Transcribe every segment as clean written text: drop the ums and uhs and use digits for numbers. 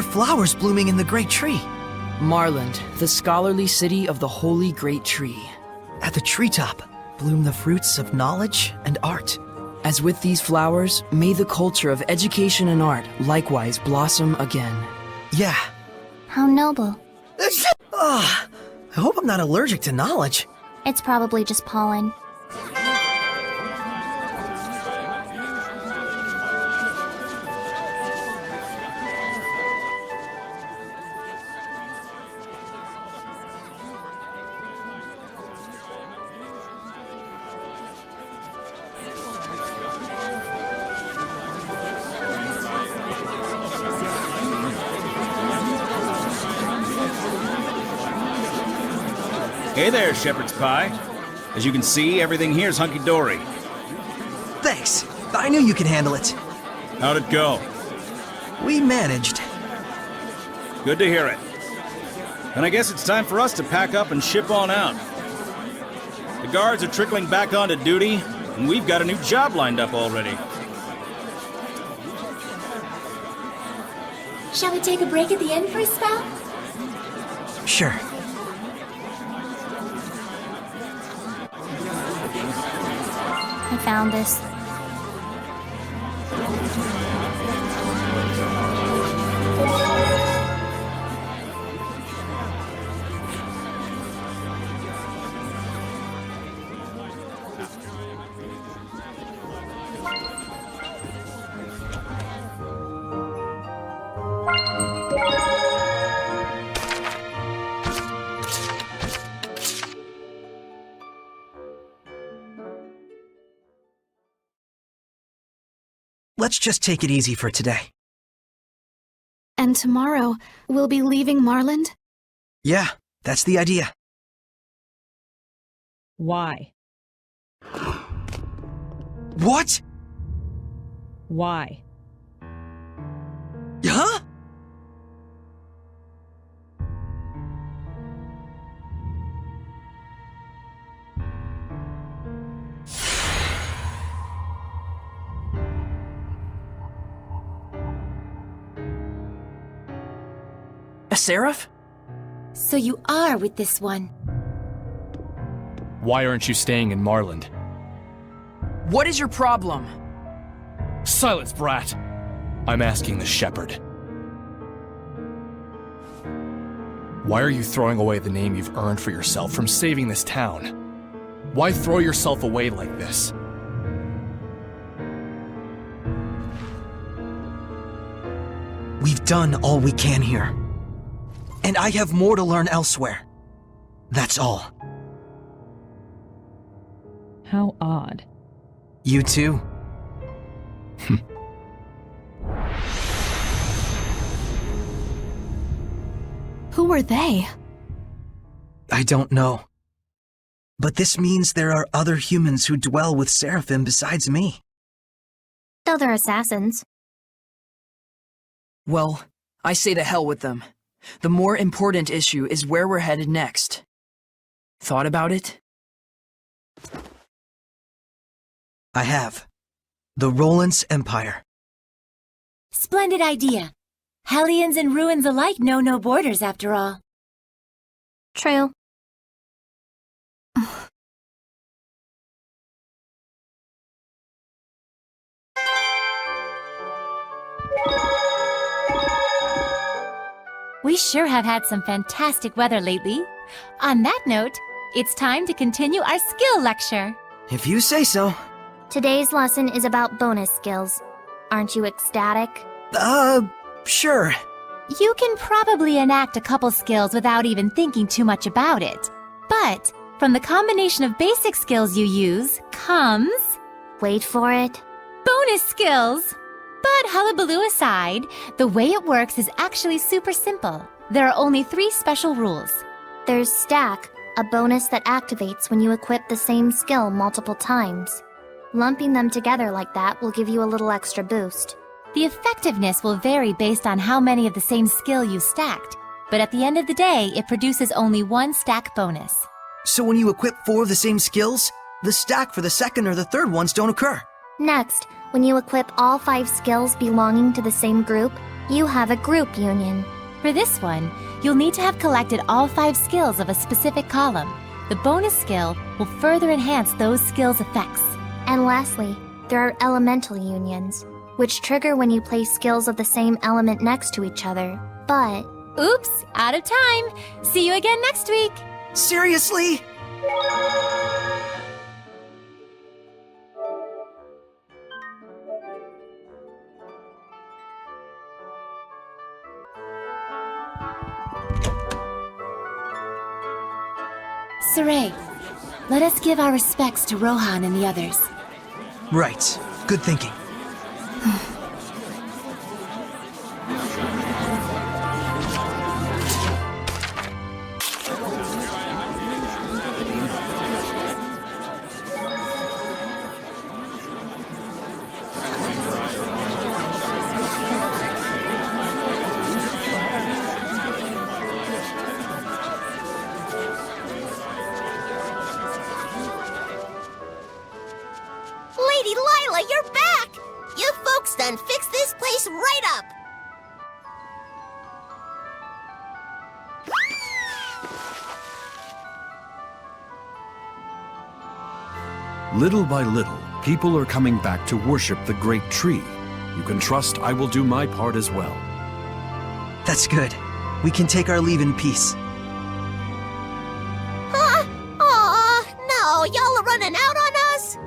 are flowers blooming in the great tree. Marlind, the scholarly city of the holy great tree. At the treetop bloom the fruits of knowledge and art. As with these flowers, may the culture of education and art likewise blossom again. Yeah. How noble. I hope I'm not allergic to knowledge. It's probably just pollen. Hey there, Shepherd's Pie. As you can see, everything here's hunky-dory. Thanks. I knew you could handle it. How'd it go? We managed. Good to hear it. And I guess it's time for us to pack up and ship on out. The guards are trickling back onto duty, and we've got a new job lined up already. Shall we take a break at the end for a spell? Sure. I found this. Let's just take it easy for today. And tomorrow, we'll be leaving Marlind? Yeah, that's the idea. Why? What? Why? Huh? A seraph? So you are with this one. Why aren't you staying in Marlind? What is your problem? Silence, brat! I'm asking the shepherd. Why are you throwing away the name you've earned for yourself from saving this town? Why throw yourself away like this? We've done all we can here. And I have more to learn elsewhere. That's all. How odd. You too? Who are they? I don't know. But this means there are other humans who dwell with Seraphim besides me. Though they're assassins. Well, I say to hell with them. The more important issue is where we're headed next. Thought about it? I have. The Roland's Empire. Splendid idea. Hellions and ruins alike know no borders after all. True. We sure have had some fantastic weather lately. On that note, it's time to continue our skill lecture. If you say so. Today's lesson is about bonus skills. Aren't you ecstatic? Sure. You can probably enact a couple skills without even thinking too much about it. But from the combination of basic skills you use comes... Wait for it. bonus skills! But hullabaloo aside, the way it works is actually super simple. There are only 3 special rules. There's Stack, a bonus that activates when you equip the same skill multiple times. Lumping them together like that will give you a little extra boost. The effectiveness will vary based on how many of the same skill you stacked, but at the end of the day, it produces only 1 stack bonus. So when you equip 4 of the same skills, the stack for the second or the third ones don't occur. Next, when you equip all 5 skills belonging to the same group, You have a group union. For this one, you'll need to have collected all 5 skills of a specific column. The bonus skill will further enhance those skills' effects. And lastly, there are elemental unions, which trigger when you place skills of the same element next to each other. But Oops, out of time. See you again next week. Seriously? Saray, let us give our respects to Rohan and the others. Right. Good thinking. Lady Lila, you're back! You folks done fixed this place right up! Little by little, people are coming back to worship the great tree. You can trust I will do my part as well. That's good. We can take our leave in peace. Huh? Aw, no, y'all are running out on us?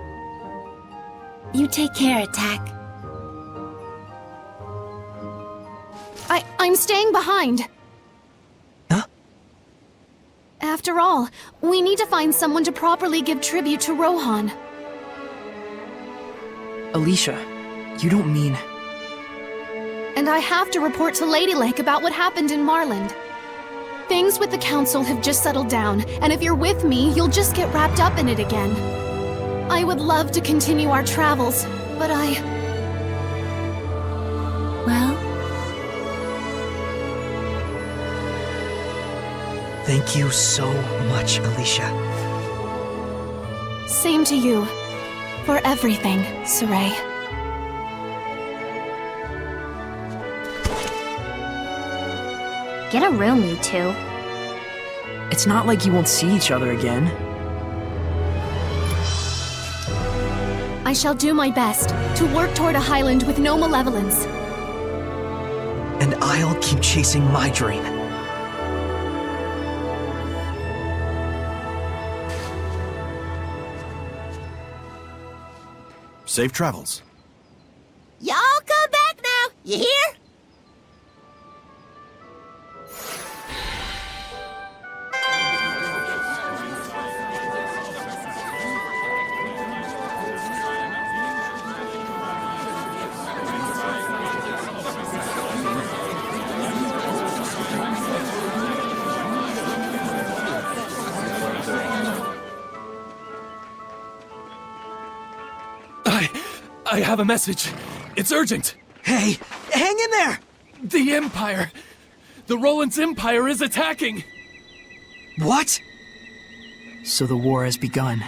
You take care, Attack. I'm staying behind. Huh? After all, we need to find someone to properly give tribute to Rohan. Alicia, you don't mean... And I have to report to Lady Lake about what happened in Marlind. Things with the Council have just settled down, and if you're with me, you'll just get wrapped up in it again. I would love to continue our travels, but Well, Thank you so much, Alicia. Same to you. For everything, Saray. get a room, you two. It's not like you won't see each other again. I shall do my best to work toward a Highland with no malevolence. And I'll keep chasing my dream. Safe travels. Y'all come back now, you hear? I have a message. It's urgent. Hey, hang in there! The Empire. The Roland's Empire is attacking. What? So the war has begun.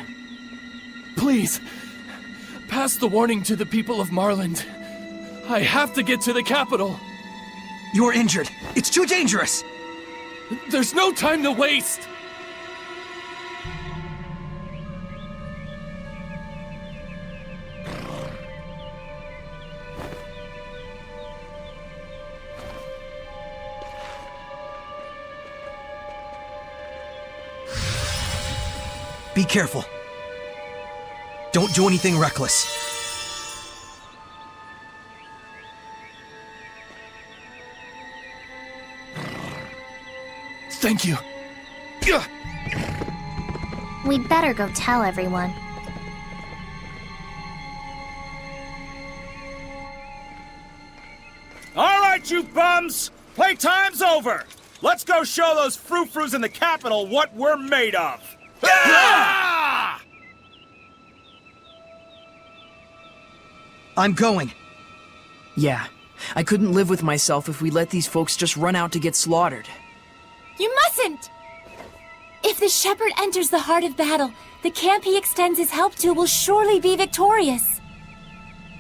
Please, pass the warning to the people of Marlind. I have to get to the capital. You're injured. It's too dangerous. There's no time to waste. Be careful. Don't do anything reckless. Thank you. We'd better go tell everyone. All right, you bums! Playtime's over! Let's go show those frou-frous in the capital what we're made of! Ah! I'm going. Yeah, I couldn't live with myself if we let these folks just run out to get slaughtered. you mustn't! If the shepherd enters the heart of battle, the camp he extends his help to will surely be victorious.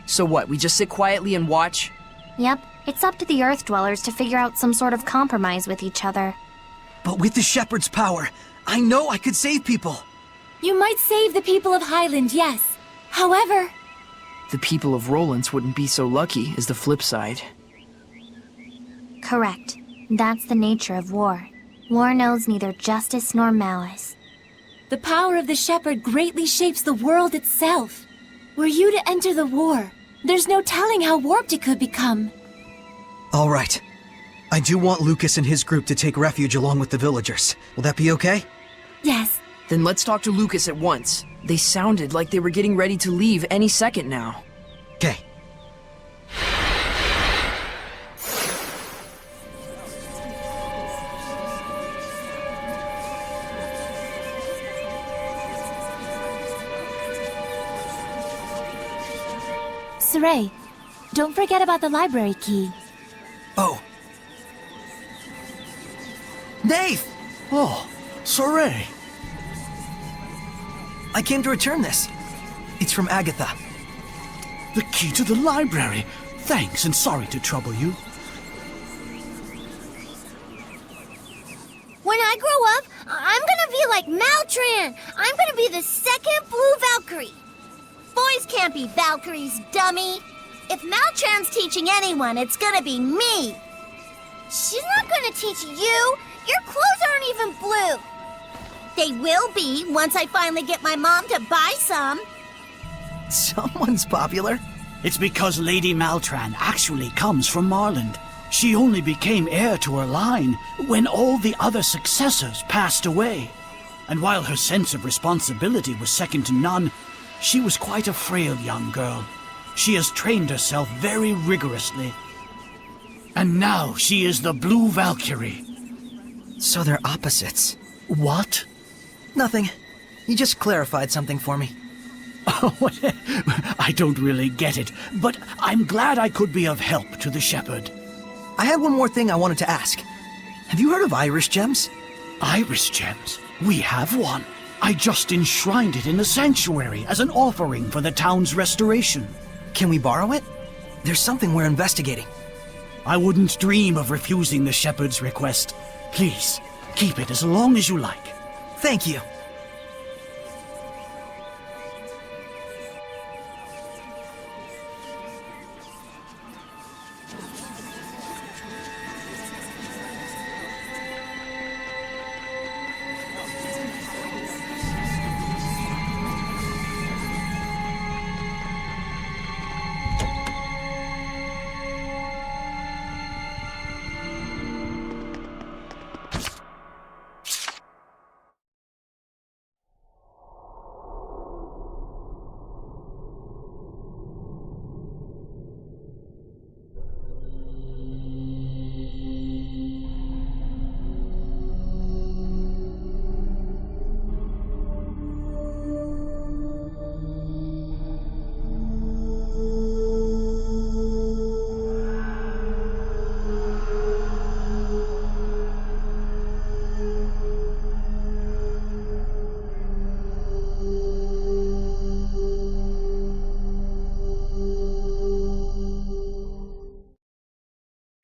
So what, we just sit quietly and watch? Yep, It's up to the Earth Dwellers to figure out some sort of compromise with each other. But with the Shepherd's power, I know I could save people. You might save the people of Highland, yes. However... The people of Rollins wouldn't be so lucky, is the flip side. Correct. That's the nature of war. War knows neither justice nor malice. The power of the Shepherd greatly shapes the world itself. Were you to enter the war, there's no telling how warped it could become. All right. I do want Lucas and his group to take refuge along with the villagers. Will that be okay? Yes. Then let's talk to Lucas at once. They sounded like they were getting ready to leave any second now. Okay. Saray, don't forget about the library key. Oh. Nath! Oh, Saray. I came to return this. It's from Agatha. The key to the library. Thanks, and sorry to trouble you. When I grow up, I'm gonna be like Maltran. I'm gonna be the second Blue Valkyrie. Boys can't be Valkyries, dummy. If Maltran's teaching anyone, it's gonna be me. She's not gonna teach you. Your clothes aren't even blue. They will be once I finally get my mom to buy some. Someone's popular. It's because Lady Maltran actually comes from Marlind. She only became heir to her line when all the other successors passed away. And while her sense of responsibility was second to none, she was quite a frail young girl. She has trained herself very rigorously. And now she is the Blue Valkyrie. So they're opposites. What? Nothing. You just clarified something for me. Oh, I don't really get it, but I'm glad I could be of help to the Shepherd. I had one more thing I wanted to ask. Have you heard of Iris Gems? Iris Gems? We have one. I just enshrined it in the sanctuary as an offering for the town's restoration. Can we borrow it? There's something we're investigating. I wouldn't dream of refusing the Shepherd's request. Please, keep it as long as you like. Thank you.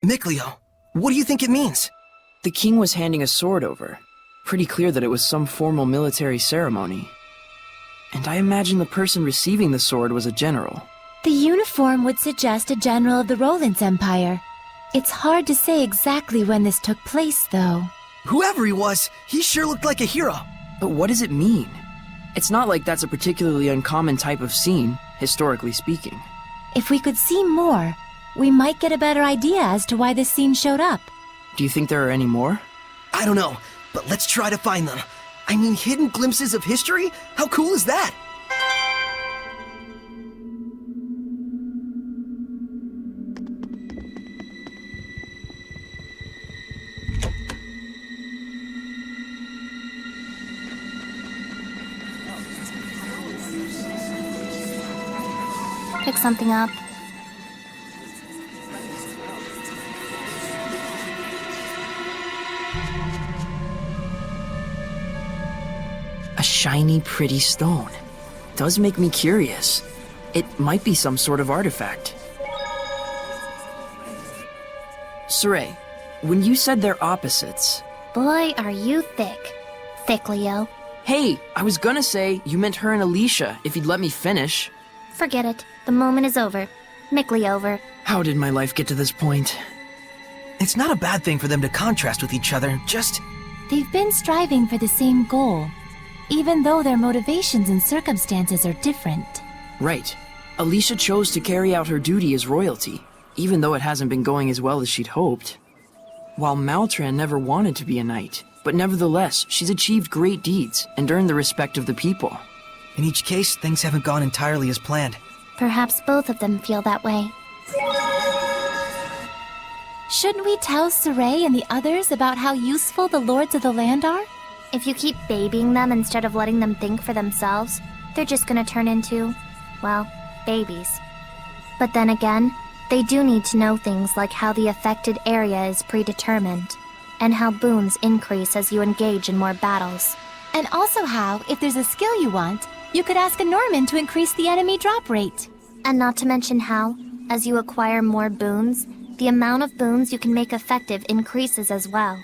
Mikleo, what do you think it means? The king was handing a sword over. Pretty clear that it was some formal military ceremony. And I imagine the person receiving the sword was a general. The uniform would suggest a general of the Rollins Empire. It's hard to say exactly when this took place, though. Whoever he was, he sure looked like a hero. But what does it mean? It's not like that's a particularly uncommon type of scene, historically speaking. If we could see more, we might get a better idea as to why this scene showed up. Do you think there are any more? I don't know, but let's try to find them. I mean, hidden glimpses of history? How cool is that? Pick something up. A shiny, pretty stone. Does make me curious. It might be some sort of artifact. Saray, when you said they're opposites... Boy, are you thick. Thick, Leo. Hey, I was gonna say you meant her and Alicia, if you'd let me finish. Forget it. The moment is over. Mickly over. How did my life get to this point? It's not a bad thing for them to contrast with each other, just... They've been striving for the same goal, even though their motivations and circumstances are different. Right. Alicia chose to carry out her duty as royalty, even though it hasn't been going as well as she'd hoped. While Maltran never wanted to be a knight, but nevertheless, she's achieved great deeds and earned the respect of the people. In each case, things haven't gone entirely as planned. Perhaps both of them feel that way. Shouldn't we tell Saray and the others about how useful the lords of the land are? If you keep babying them instead of letting them think for themselves, they're just gonna turn into, well, babies. But then again, they do need to know things like how the affected area is predetermined, and how boons increase as you engage in more battles. And also how, if there's a skill you want, you could ask a Norman to increase the enemy drop rate. And not to mention how, as you acquire more boons, the amount of boons you can make effective increases as well.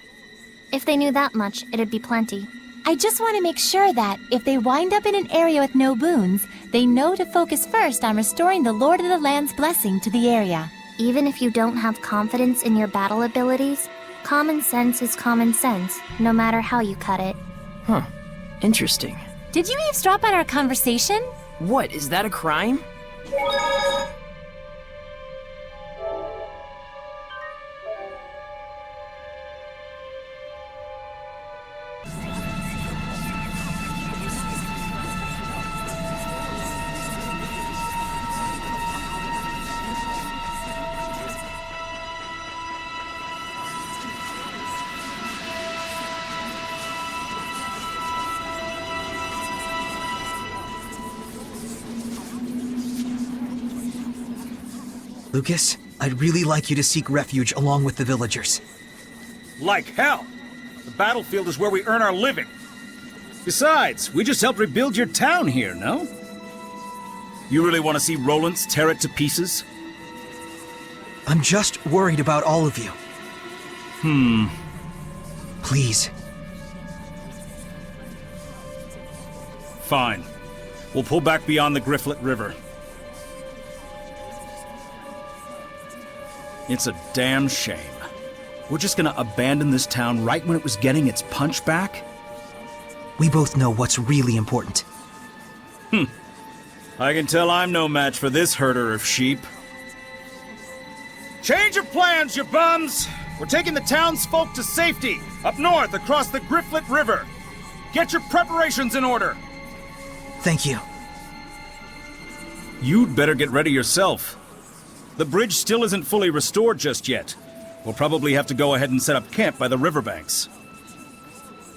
If they knew that much, it'd be plenty. I just want to make sure that, if they wind up in an area with no boons, they know to focus first on restoring the Lord of the Land's blessing to the area. Even if you don't have confidence in your battle abilities, common sense is common sense, no matter how you cut it. Huh. Interesting. Did you eavesdrop on our conversation? What, is that a crime? Lucas, I'd really like you to seek refuge along with the villagers. Like hell! The battlefield is where we earn our living. Besides, we just helped rebuild your town here, no? You really want to see Rollins tear it to pieces? I'm just worried about all of you. Please. Fine. We'll pull back beyond the Grifflet River. It's a damn shame. We're just gonna abandon this town right when it was getting its punch back? We both know what's really important. I can tell I'm no match for this herder of sheep. Change of plans, you bums! We're taking the townsfolk to safety, up north across the Grifflet River. Get your preparations in order. Thank you. You'd better get ready yourself. The bridge still isn't fully restored just yet. We'll probably have to go ahead and set up camp by the riverbanks.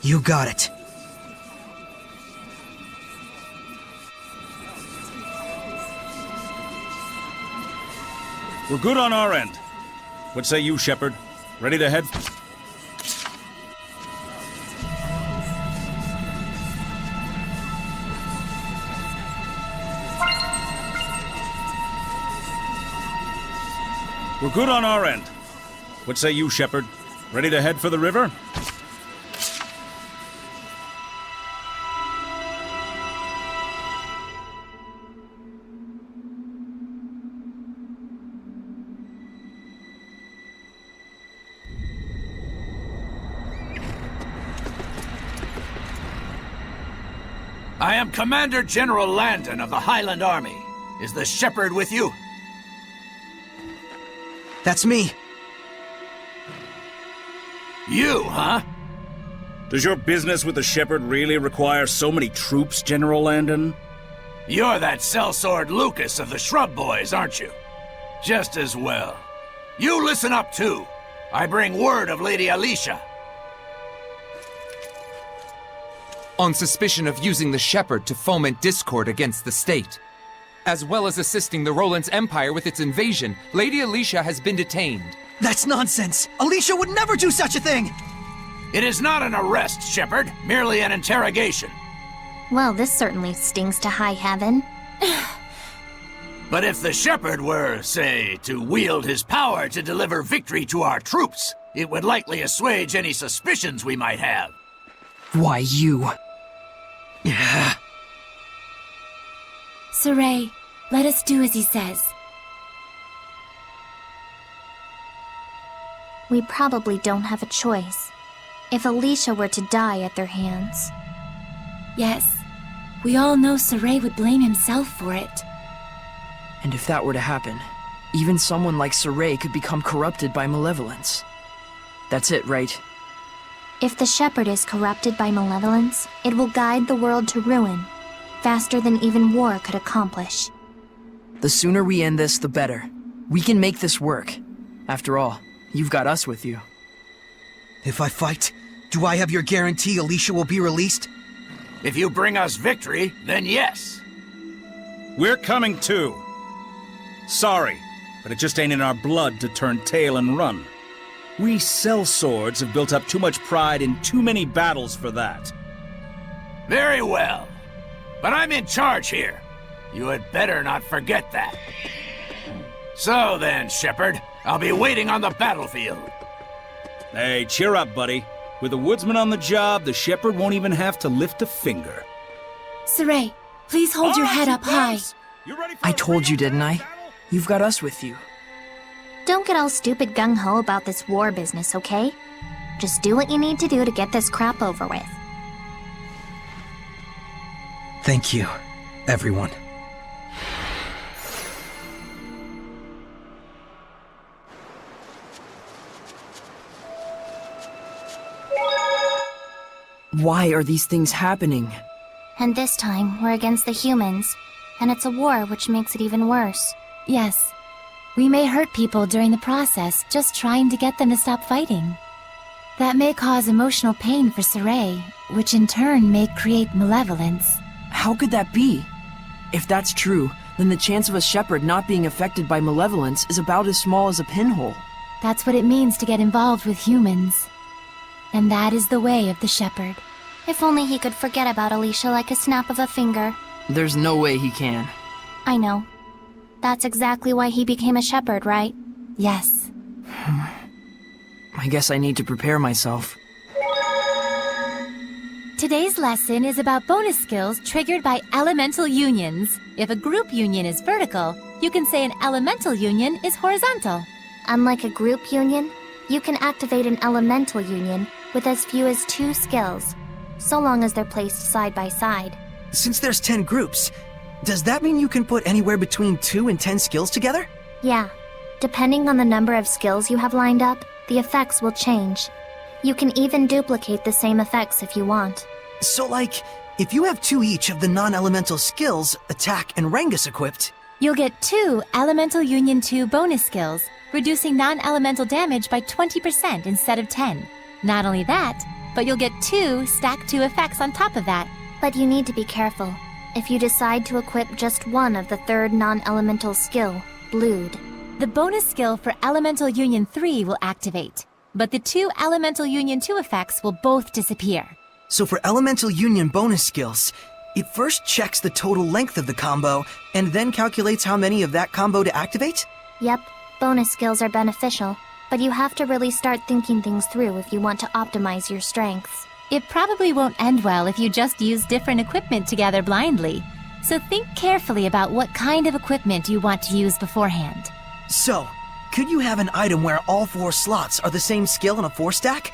You got it. We're good on our end. What say you, Shepard? Ready to head? We're good on our end. What say you, Shepard? Ready to head for the river? I am Commander General Landon of the Highland Army. Is the Shepherd with you? That's me. You, huh? Does your business with the Shepherd really require so many troops, General Landon? You're that sellsword Lucas of the Shrub Boys, aren't you? Just as well. You listen up, too. I bring word of Lady Alicia. On suspicion of using the Shepherd to foment discord against the state. As well as assisting the Roland's Empire with its invasion, Lady Alicia has been detained. That's nonsense! Alicia would never do such a thing! It is not an arrest, Shepherd. Merely an interrogation. Well, this certainly stings to high heaven. But if the shepherd were, say, to wield his power to deliver victory to our troops, it would likely assuage any suspicions we might have. Why, you... Saray, let us do as he says. We probably don't have a choice. If Alicia were to die at their hands. Yes, we all know Saray would blame himself for it. And if that were to happen, even someone like Saray could become corrupted by malevolence. That's it, right? If the shepherd is corrupted by malevolence, it will guide the world to ruin, faster than even war could accomplish. The sooner we end this, the better. We can make this work. After all, you've got us with you. If I fight, do I have your guarantee Alicia will be released? If you bring us victory, then yes. We're coming too. Sorry, but it just ain't in our blood to turn tail and run. We sellswords have built up too much pride in too many battles for that. Very well. But I'm in charge here. You had better not forget that. So then, Shepherd, I'll be waiting on the battlefield. Hey, cheer up, buddy. With a woodsman on the job, the shepherd won't even have to lift a finger. Saray, please hold your head up high. I told you, didn't I? You've got us with you. Don't get all stupid gung-ho about this war business, okay? Just do what you need to do to get this crap over with. Thank you, everyone. Why are these things happening? And this time, we're against the humans. And it's a war, which makes it even worse. Yes. We may hurt people during the process, just trying to get them to stop fighting. That may cause emotional pain for Saray, which in turn may create malevolence. How could that be? If that's true, then the chance of a shepherd not being affected by malevolence is about as small as a pinhole. That's what it means to get involved with humans. And that is the way of the shepherd. If only he could forget about Alicia like a snap of a finger. There's no way he can. I know. That's exactly why he became a shepherd, right? Yes. I guess I need to prepare myself. Today's lesson is about bonus skills triggered by elemental unions. If a group union is vertical, you can say an elemental union is horizontal. Unlike a group union, you can activate an elemental union with as few as 2 skills, so long as they're placed side by side. Since there's 10 groups, does that mean you can put anywhere between 2 and 10 skills together? Yeah. Depending on the number of skills you have lined up, the effects will change. You can even duplicate the same effects if you want. So like, if you have 2 each of the non-elemental skills, attack and Rangus equipped, you'll get 2 Elemental Union 2 bonus skills, reducing non-elemental damage by 20% instead of 10. Not only that, but you'll get 2 stack 2 effects on top of that. But you need to be careful. If you decide to equip just one of the 3rd non-elemental skill, Blood, the bonus skill for Elemental Union 3 will activate, but the 2 Elemental Union 2 effects will both disappear. So for Elemental Union bonus skills, it first checks the total length of the combo, and then calculates how many of that combo to activate? Yep, bonus skills are beneficial, but you have to really start thinking things through if you want to optimize your strengths. It probably won't end well if you just use different equipment together blindly, so think carefully about what kind of equipment you want to use beforehand. So, could you have an item where all 4 slots are the same skill in a 4-stack?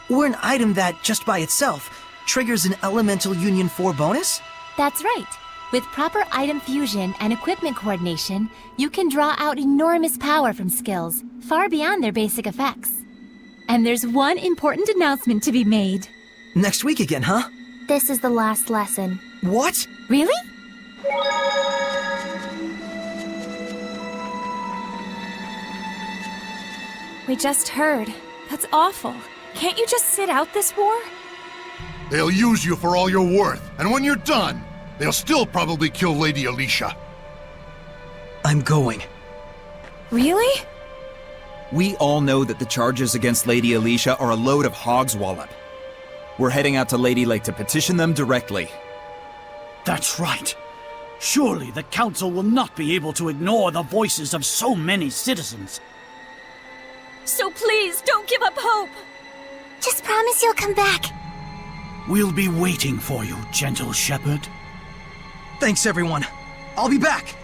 Or an item that, just by itself, triggers an Elemental Union 4 bonus? That's right. With proper item fusion and equipment coordination, you can draw out enormous power from skills, far beyond their basic effects. And there's one important announcement to be made. Next week again, huh? This is the last lesson. What? Really? We just heard. That's awful. Can't you just sit out this war? They'll use you for all you're worth, and when you're done, they'll still probably kill Lady Alicia. I'm going. Really? We all know that the charges against Lady Alicia are a load of hog's wallop. We're heading out to Lady Lake to petition them directly. That's right. Surely the Council will not be able to ignore the voices of so many citizens. So please, don't give up hope! Just promise you'll come back. We'll be waiting for you, gentle shepherd. Thanks, everyone. I'll be back.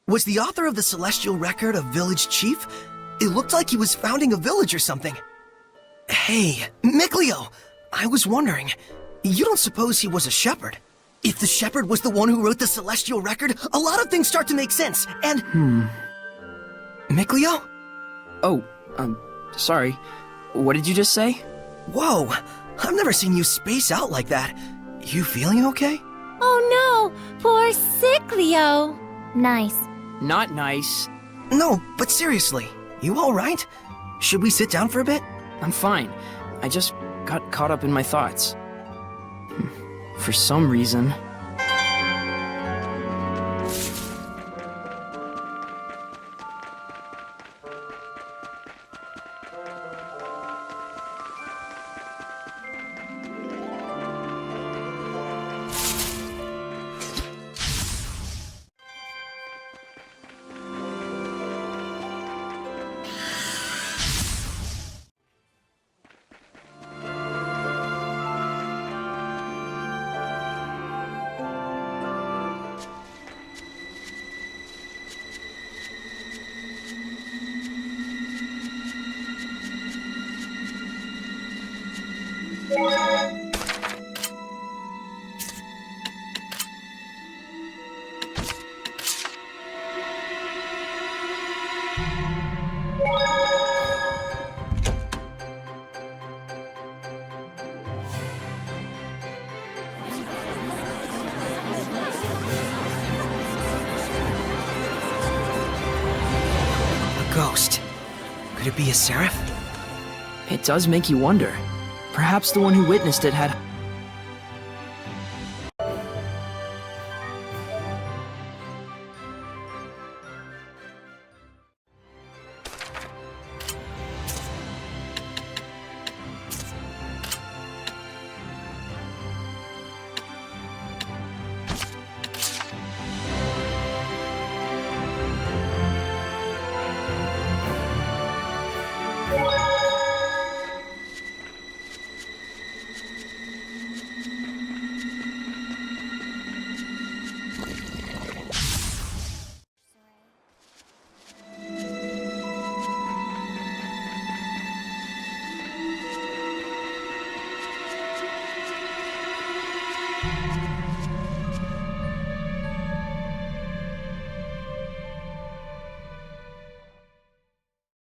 Was the author of the Celestial Record a village chief? It looked like he was founding a village or something. Hey, Mikleo! I was wondering, you don't suppose he was a shepherd? If the shepherd was the one who wrote the Celestial Record, a lot of things start to make sense, and... Mikleo? Oh, sorry. What did you just say? Whoa, I've never seen you space out like that. You feeling okay? Oh no, poor Cicleo. Nice. Not nice. No, but seriously, you alright? Should we sit down for a bit? I'm fine. I just got caught up in my thoughts. For some reason... Ghost. Could it be a seraph? It does make you wonder. Perhaps the one who witnessed it had...